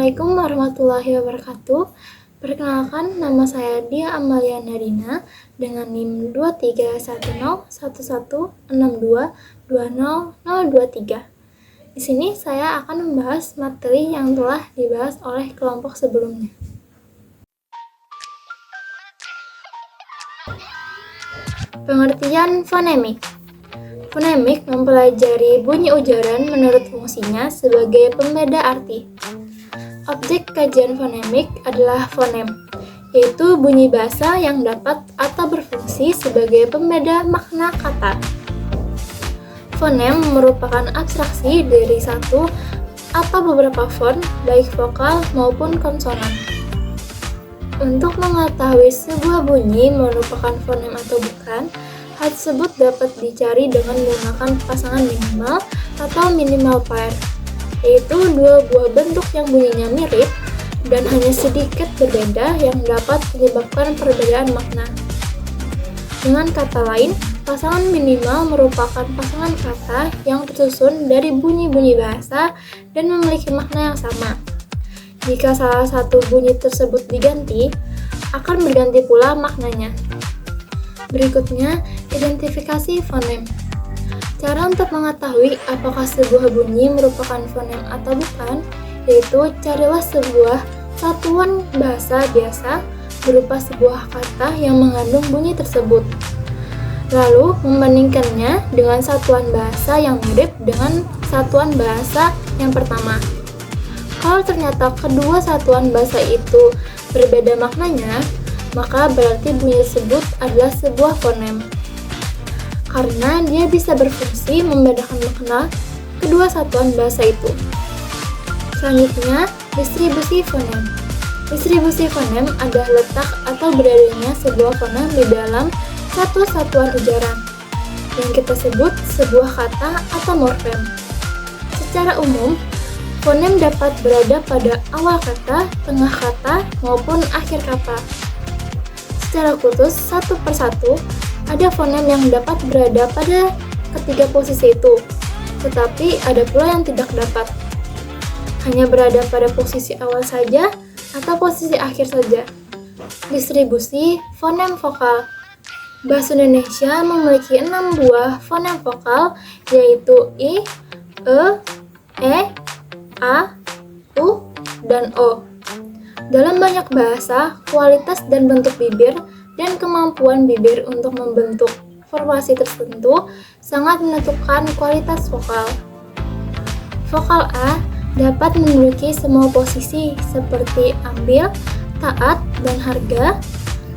Assalamualaikum warahmatullahi wabarakatuh. Perkenalkan, nama saya Dia Amalia Nadina dengan NIM 23101162200023. Di sini saya akan membahas materi yang telah dibahas oleh kelompok sebelumnya. Pengertian fonemik. Fonemik mempelajari bunyi ujaran menurut fungsinya sebagai pembeda arti. Objek kajian fonemik adalah fonem, yaitu bunyi bahasa yang dapat atau berfungsi sebagai pembeda makna kata. Fonem merupakan abstraksi dari satu atau beberapa fon, baik vokal maupun konsonan. Untuk mengetahui sebuah bunyi merupakan fonem atau bukan, hal tersebut dapat dicari dengan menggunakan pasangan minimal atau minimal pair, yaitu dua buah bentuk yang bunyinya mirip dan hanya sedikit berbeda yang dapat menyebabkan perbedaan makna. Dengan kata lain, pasangan minimal merupakan pasangan kata yang tersusun dari bunyi-bunyi bahasa dan memiliki makna yang sama. Jika salah satu bunyi tersebut diganti, akan berganti pula maknanya. Berikutnya, identifikasi fonem. Cara untuk mengetahui apakah sebuah bunyi merupakan fonem atau bukan, yaitu carilah sebuah satuan bahasa biasa berupa sebuah kata yang mengandung bunyi tersebut. Lalu, membandingkannya dengan satuan bahasa yang mirip dengan satuan bahasa yang pertama. Kalau ternyata kedua satuan bahasa itu berbeda maknanya, maka berarti bunyi tersebut adalah sebuah fonem, karena dia bisa berfungsi membedakan makna kedua satuan bahasa itu. Selanjutnya, distribusi fonem. Distribusi fonem adalah letak atau beradanya sebuah fonem di dalam satu satuan ujaran, yang kita sebut sebuah kata atau morfem. Secara umum, fonem dapat berada pada awal kata, tengah kata, maupun akhir kata. Secara khusus, satu persatu, ada fonem yang dapat berada pada ketiga posisi itu, tetapi ada pula yang tidak dapat. Hanya berada pada posisi awal saja atau posisi akhir saja. Distribusi fonem vokal. Bahasa Indonesia memiliki 6 buah fonem vokal, yaitu I, E, A, U, dan O. Dalam banyak bahasa, kualitas dan bentuk bibir dan kemampuan bibir untuk membentuk formasi tertentu sangat menentukan kualitas vokal. Vokal A dapat menduduki semua posisi seperti ambil, taat, dan harga.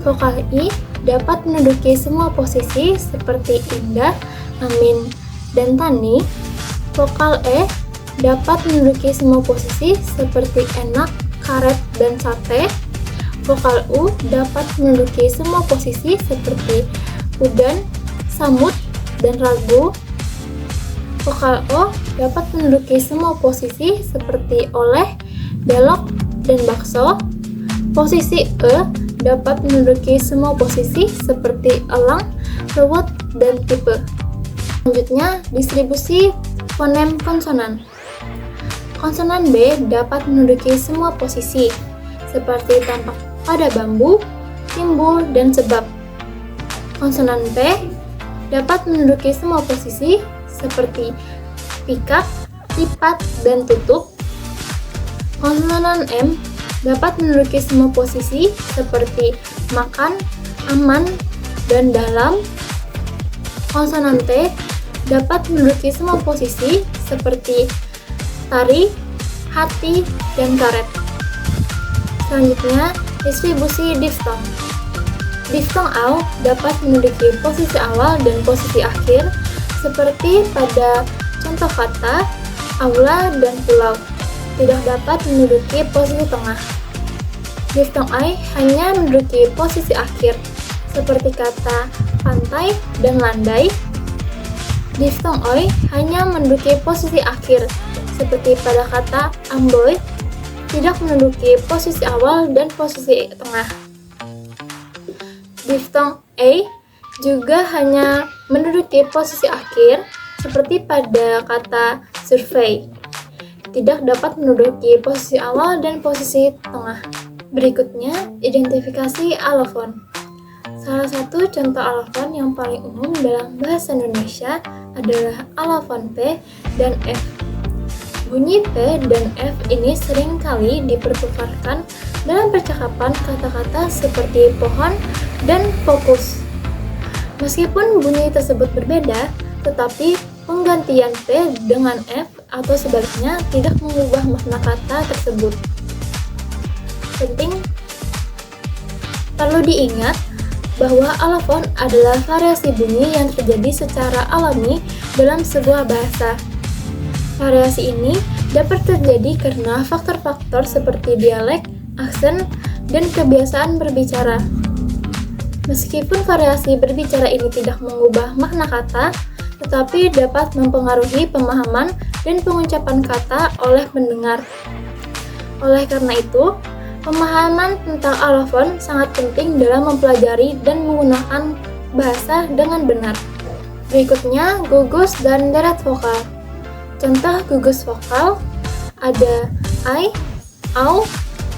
Vokal I dapat menduduki semua posisi seperti indah, amin, dan tani. Vokal E dapat menduduki semua posisi seperti enak, karet, dan sate. Vokal U dapat menduduki semua posisi seperti udan, samut, dan ragu. Vokal O dapat menduduki semua posisi seperti oleh, belok, dan bakso. Posisi E dapat menduduki semua posisi seperti elang, ruwet, dan tipe. Selanjutnya, distribusi fonem konsonan. Konsonan B dapat menduduki semua posisi, seperti tampak pada bambu, timbul, dan sebab. Konsonan P dapat menduduki semua posisi, seperti pikat, lipat, dan tutup. Konsonan M dapat menduduki semua posisi, seperti makan, aman, dan dalam. Konsonan T dapat menduduki semua posisi, seperti tari, hati, dan karet. Selanjutnya, distribusi diftong. Diftong AU dapat menduduki posisi awal dan posisi akhir, seperti pada contoh kata aula dan pulau. Tidak dapat menduduki posisi tengah. Diftong I hanya menduduki posisi akhir, seperti kata pantai dan landai. Diftong OI hanya menduduki posisi akhir, seperti pada kata amboy, tidak menduduki posisi awal dan posisi tengah. Diftong A juga hanya menduduki posisi akhir, seperti pada kata survei. tidak dapat menduduki posisi awal dan posisi tengah. Berikutnya, identifikasi alofon. Salah satu contoh alofon yang paling umum dalam bahasa Indonesia adalah alofon P dan F. Bunyi P dan F ini sering kali dipertukarkan dalam percakapan kata-kata seperti pohon dan fokus. Meskipun bunyi tersebut berbeda, tetapi penggantian P dengan F atau sebaliknya tidak mengubah makna kata tersebut. Penting perlu diingat bahwa alofon adalah variasi bunyi yang terjadi secara alami dalam sebuah bahasa. Variasi ini dapat terjadi karena faktor-faktor seperti dialek, aksen, dan kebiasaan berbicara. Meskipun variasi berbicara ini tidak mengubah makna kata, tetapi dapat mempengaruhi pemahaman dan pengucapan kata oleh pendengar. Oleh karena itu, pemahaman tentang alofon sangat penting dalam mempelajari dan menggunakan bahasa dengan benar. Berikutnya, gugus dan deret vokal. Contoh gugus vokal ada ai, au,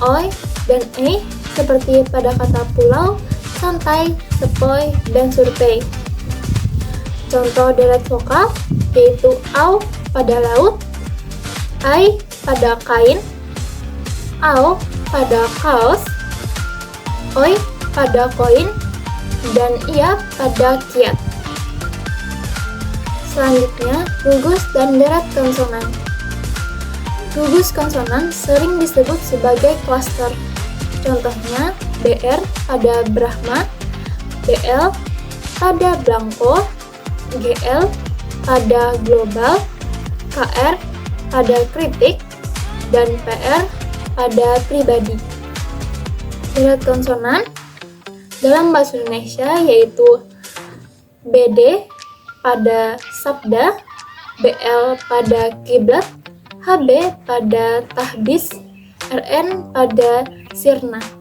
oi, dan e seperti pada kata pulau, santai, sepoi, dan survei. Contoh deret vokal yaitu au pada laut, ai pada kain, au pada kaos, oi pada koin, dan ia pada kiat. Selanjutnya, gugus dan deret konsonan. Gugus konsonan sering disebut sebagai klaster. Contohnya, BR pada Brahma, BL pada Blanko, GL pada global, KR pada kritik, dan PR pada pribadi. Deret konsonan dalam bahasa Indonesia yaitu BD pada sabda, BL pada kiblat, HB pada tahbis, RN pada sirna.